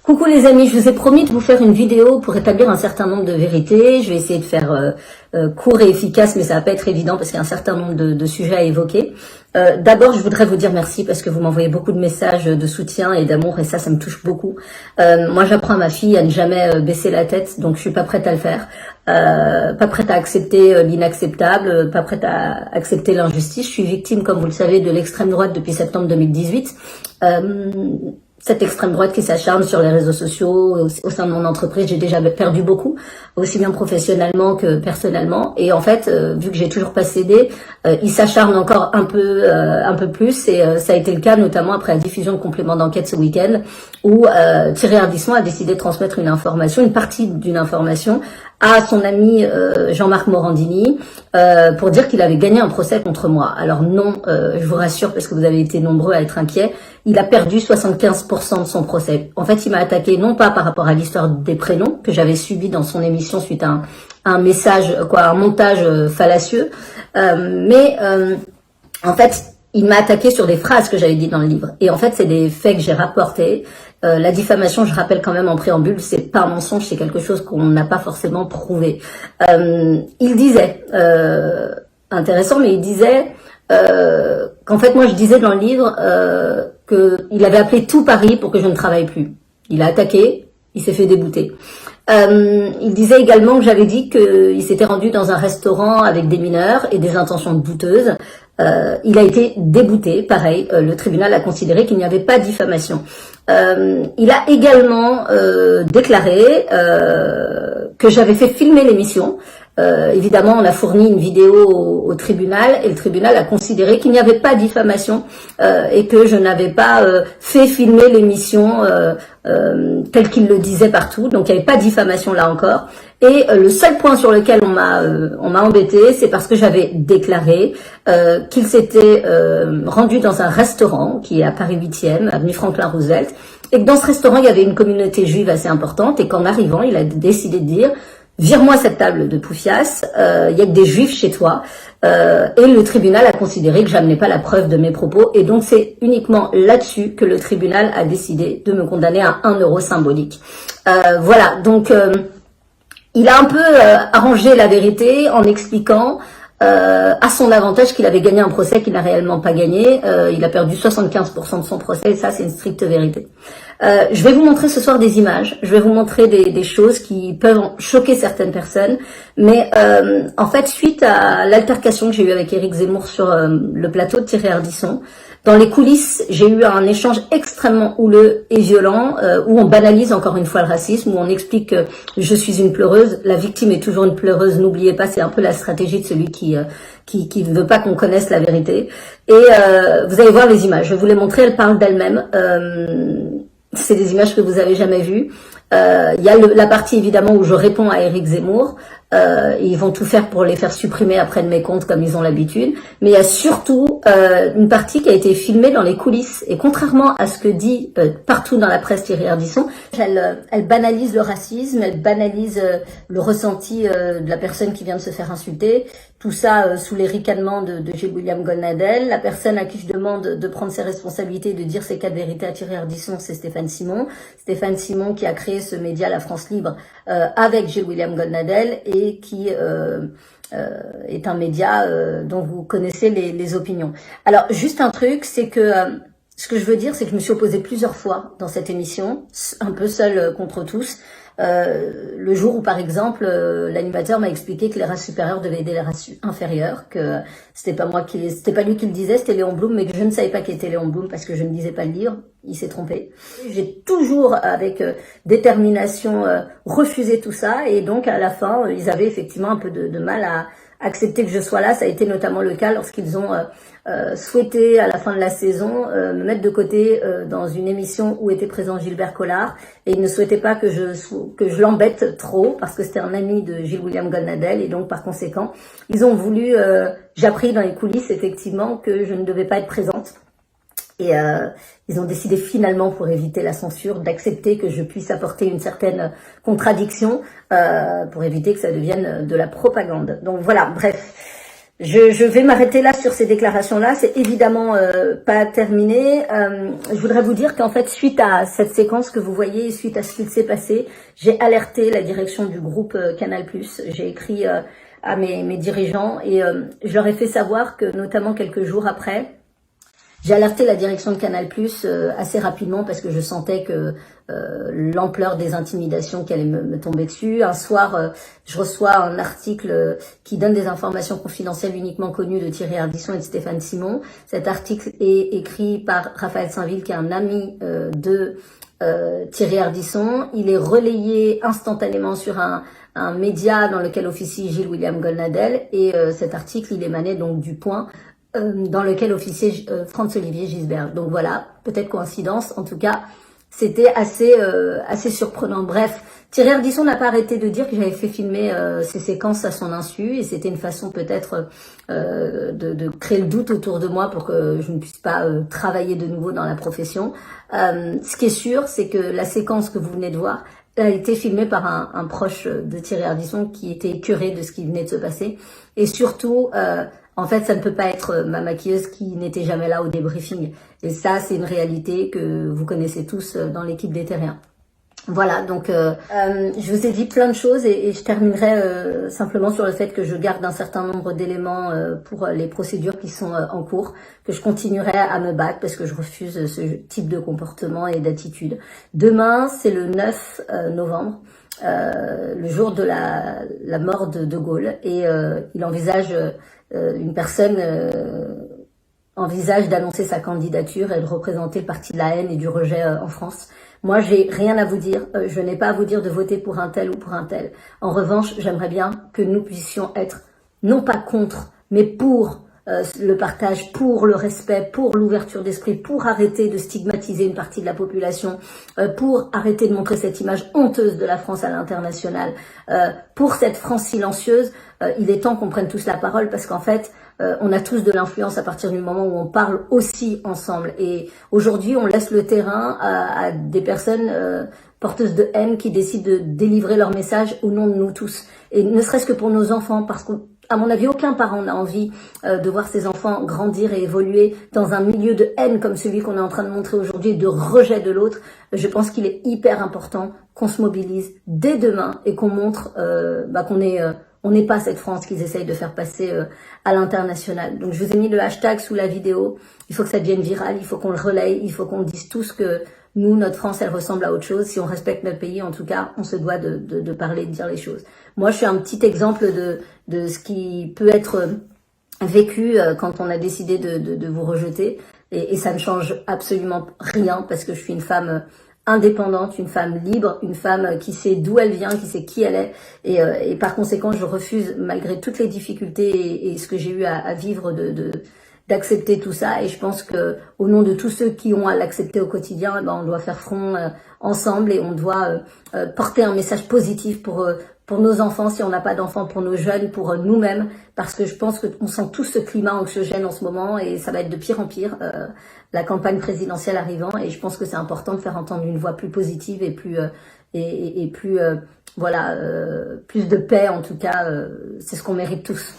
Coucou les amis, je vous ai promis de vous faire une vidéo pour établir un certain nombre de vérités. Je vais essayer de faire court et efficace, mais ça va pas être évident parce qu'il y a un certain nombre de sujets à évoquer. D'abord, je voudrais vous dire merci parce que vous m'envoyez beaucoup de messages de soutien et d'amour et ça me touche beaucoup. Moi, j'apprends à ma fille à ne jamais baisser la tête, donc je suis pas prête à le faire. Pas prête à accepter l'inacceptable, pas prête à accepter l'injustice. Je suis victime, comme vous le savez, de l'extrême droite depuis septembre 2018. Cette extrême droite qui s'acharne sur les réseaux sociaux, au sein de mon entreprise, j'ai déjà perdu beaucoup, aussi bien professionnellement que personnellement. Et en fait, vu que j'ai toujours pas cédé, il s'acharne encore un peu plus. Et ça a été le cas notamment après la diffusion de compléments d'enquête ce week-end, où Thierry Ardisson a décidé de transmettre une partie d'une information à son ami Jean-Marc Morandini pour dire qu'il avait gagné un procès contre moi. Alors non, je vous rassure parce que vous avez été nombreux à être inquiets, il a perdu 75% de son procès. En fait, il m'a attaqué non pas par rapport à l'histoire des prénoms que j'avais subi dans son émission suite à un montage fallacieux, mais en fait, il m'a attaqué sur des phrases que j'avais dites dans le livre. Et en fait, c'est des faits que j'ai rapportés. La diffamation, je rappelle quand même en préambule, c'est pas un mensonge, c'est quelque chose qu'on n'a pas forcément prouvé. Il disait, intéressant, mais il disait qu'en fait, moi, je disais dans le livre qu'il avait appelé tout Paris pour que je ne travaille plus. Il a attaqué, il s'est fait débouter. Il disait également que j'avais dit qu'il s'était rendu dans un restaurant avec des mineurs et des intentions douteuses. Il a été débouté, pareil, le tribunal a considéré qu'il n'y avait pas de diffamation. Il a également déclaré que j'avais fait filmer l'émission. Évidemment, on a fourni une vidéo au tribunal et le tribunal a considéré qu'il n'y avait pas de diffamation et que je n'avais pas fait filmer l'émission telle qu'il le disait partout. Donc, il n'y avait pas de diffamation là encore. Et le seul point sur lequel on m'a embêté, c'est parce que j'avais déclaré qu'il s'était rendu dans un restaurant qui est à Paris 8e, avenue Franklin Roosevelt, et que dans ce restaurant, il y avait une communauté juive assez importante et qu'en arrivant, il a décidé de dire « Vire-moi cette table de poufias, il y a que des juifs chez toi ». Et le tribunal a considéré que j'amenais pas la preuve de mes propos. Et donc, c'est uniquement là-dessus que le tribunal a décidé de me condamner à 1 euro symbolique. Voilà, donc il a un peu arrangé la vérité en expliquant à son avantage qu'il avait gagné un procès qu'il n'a réellement pas gagné. Il a perdu 75% de son procès et ça, c'est une stricte vérité. Je vais vous montrer ce soir des images, je vais vous montrer des choses qui peuvent choquer certaines personnes, mais en fait, suite à l'altercation que j'ai eue avec Éric Zemmour sur le plateau de Thierry Ardisson, dans les coulisses, j'ai eu un échange extrêmement houleux et violent où on banalise encore une fois le racisme, où on explique que je suis une pleureuse, la victime est toujours une pleureuse, n'oubliez pas, c'est un peu la stratégie de celui qui ne veut pas qu'on connaisse la vérité. Et vous allez voir les images, je vais vous les montrer, elles parlent d'elles-mêmes. C'est des images que vous avez jamais vues. Il y a la partie évidemment où je réponds à Éric Zemmour. Ils vont tout faire pour les faire supprimer après de mes comptes comme ils ont l'habitude. Mais il y a surtout une partie qui a été filmée dans les coulisses. Et contrairement à ce que dit partout dans la presse Thierry Ardisson, elle banalise le racisme, elle banalise le ressenti de la personne qui vient de se faire insulter. Tout ça sous les ricanements de Gilles William Goldnadel. La personne à qui je demande de prendre ses responsabilités et de dire ses 4 vérités à Thierry Ardisson, c'est Stéphane Simon. Stéphane Simon qui a créé ce média La France Libre avec Gilles William Goldnadel et qui est un média dont vous connaissez les opinions. Alors, juste un truc, c'est que ce que je veux dire, c'est que je me suis opposée plusieurs fois dans cette émission, un peu seule contre tous. Le jour où, par exemple, l'animateur m'a expliqué que les races supérieures devaient aider les races inférieures, que c'était pas lui qui le disait, c'était Léon Blum, mais que je ne savais pas qui était Léon Blum parce que je ne lisais pas le livre. Il s'est trompé. J'ai toujours, avec détermination, refusé tout ça, et donc à la fin, ils avaient effectivement un peu de mal à accepter que je sois là. Ça a été notamment le cas lorsqu'ils ont souhaité, à la fin de la saison, me mettre de côté dans une émission où était présent Gilbert Collard, et ils ne souhaitaient pas que je l'embête trop, parce que c'était un ami de Gilles William Goldnadel, et donc par conséquent, ils ont voulu, j'ai appris dans les coulisses effectivement que je ne devais pas être présente. Et ils ont décidé finalement, pour éviter la censure, d'accepter que je puisse apporter une certaine contradiction pour éviter que ça devienne de la propagande. Donc voilà, bref. Je vais m'arrêter là sur ces déclarations-là. C'est évidemment pas terminé. Je voudrais vous dire qu'en fait, suite à cette séquence que vous voyez, suite à ce qui s'est passé, j'ai alerté la direction du groupe Canal+. J'ai écrit à mes dirigeants et je leur ai fait savoir que, notamment quelques jours après, j'ai alerté la direction de Canal+ assez rapidement parce que je sentais que l'ampleur des intimidations qui allaient me tomber dessus. Un soir, je reçois un article qui donne des informations confidentielles uniquement connues de Thierry Ardisson et de Stéphane Simon. Cet article est écrit par Raphaël Saint-Ville, qui est un ami de Thierry Ardisson. Il est relayé instantanément sur un média dans lequel officie Gilles-William Goldnadel et cet article, il émanait donc du Point, dans lequel officiait Franz-Olivier Gisbert. Donc voilà, peut-être coïncidence, en tout cas, c'était assez surprenant. Bref, Thierry Ardisson n'a pas arrêté de dire que j'avais fait filmer ces séquences à son insu, et c'était une façon peut-être de créer le doute autour de moi pour que je ne puisse pas travailler de nouveau dans la profession. Ce qui est sûr, c'est que la séquence que vous venez de voir a été filmée par un proche de Thierry Ardisson qui était écœuré de ce qui venait de se passer. Et surtout, en fait, ça ne peut pas être ma maquilleuse qui n'était jamais là au débriefing. Et ça, c'est une réalité que vous connaissez tous dans l'équipe des Terriens. Voilà, donc je vous ai dit plein de choses et je terminerai simplement sur le fait que je garde un certain nombre d'éléments pour les procédures qui sont en cours, que je continuerai à me battre parce que je refuse ce type de comportement et d'attitude. Demain, c'est le 9 novembre. Le jour de la mort de Gaulle, et il envisage, une personne envisage d'annoncer sa candidature et de représenter le parti de la haine et du rejet en France. Moi, j'ai rien à vous dire. Je n'ai pas à vous dire de voter pour un tel ou pour un tel. En revanche, j'aimerais bien que nous puissions être, non pas contre, mais pour le partage, pour le respect, pour l'ouverture d'esprit, pour arrêter de stigmatiser une partie de la population, pour arrêter de montrer cette image honteuse de la France à l'international, pour cette France silencieuse. Il est temps qu'on prenne tous la parole parce qu'en fait, on a tous de l'influence à partir du moment où on parle aussi ensemble. Et aujourd'hui, on laisse le terrain à des personnes porteuses de haine qui décident de délivrer leur message au nom de nous tous. Et ne serait-ce que pour nos enfants, parce qu'à mon avis, aucun parent n'a envie de voir ses enfants grandir et évoluer dans un milieu de haine comme celui qu'on est en train de montrer aujourd'hui, de rejet de l'autre. Je pense qu'il est hyper important qu'on se mobilise dès demain et qu'on montre on n'est pas cette France qu'ils essayent de faire passer à l'international. Donc je vous ai mis le hashtag sous la vidéo. Il faut que ça devienne viral, il faut qu'on le relaye, il faut qu'on dise tous que nous, notre France, elle ressemble à autre chose. Si on respecte notre pays, en tout cas, on se doit de parler, de dire les choses. Moi, je suis un petit exemple de ce qui peut être vécu quand on a décidé de vous rejeter. Et ça ne change absolument rien parce que je suis une femme indépendante, une femme libre, une femme qui sait d'où elle vient, qui sait qui elle est, et par conséquent je refuse, malgré toutes les difficultés et ce que j'ai eu à vivre, d'accepter tout ça. Et je pense que au nom de tous ceux qui ont à l'accepter au quotidien, on doit faire front ensemble et on doit porter un message positif pour nos enfants, si on n'a pas d'enfants, pour nos jeunes, pour nous-mêmes, parce que je pense qu'on sent tout ce climat anxiogène en ce moment et ça va être de pire en pire, la campagne présidentielle arrivant, et je pense que c'est important de faire entendre une voix plus positive et plus plus plus de paix, en tout cas, c'est ce qu'on mérite tous.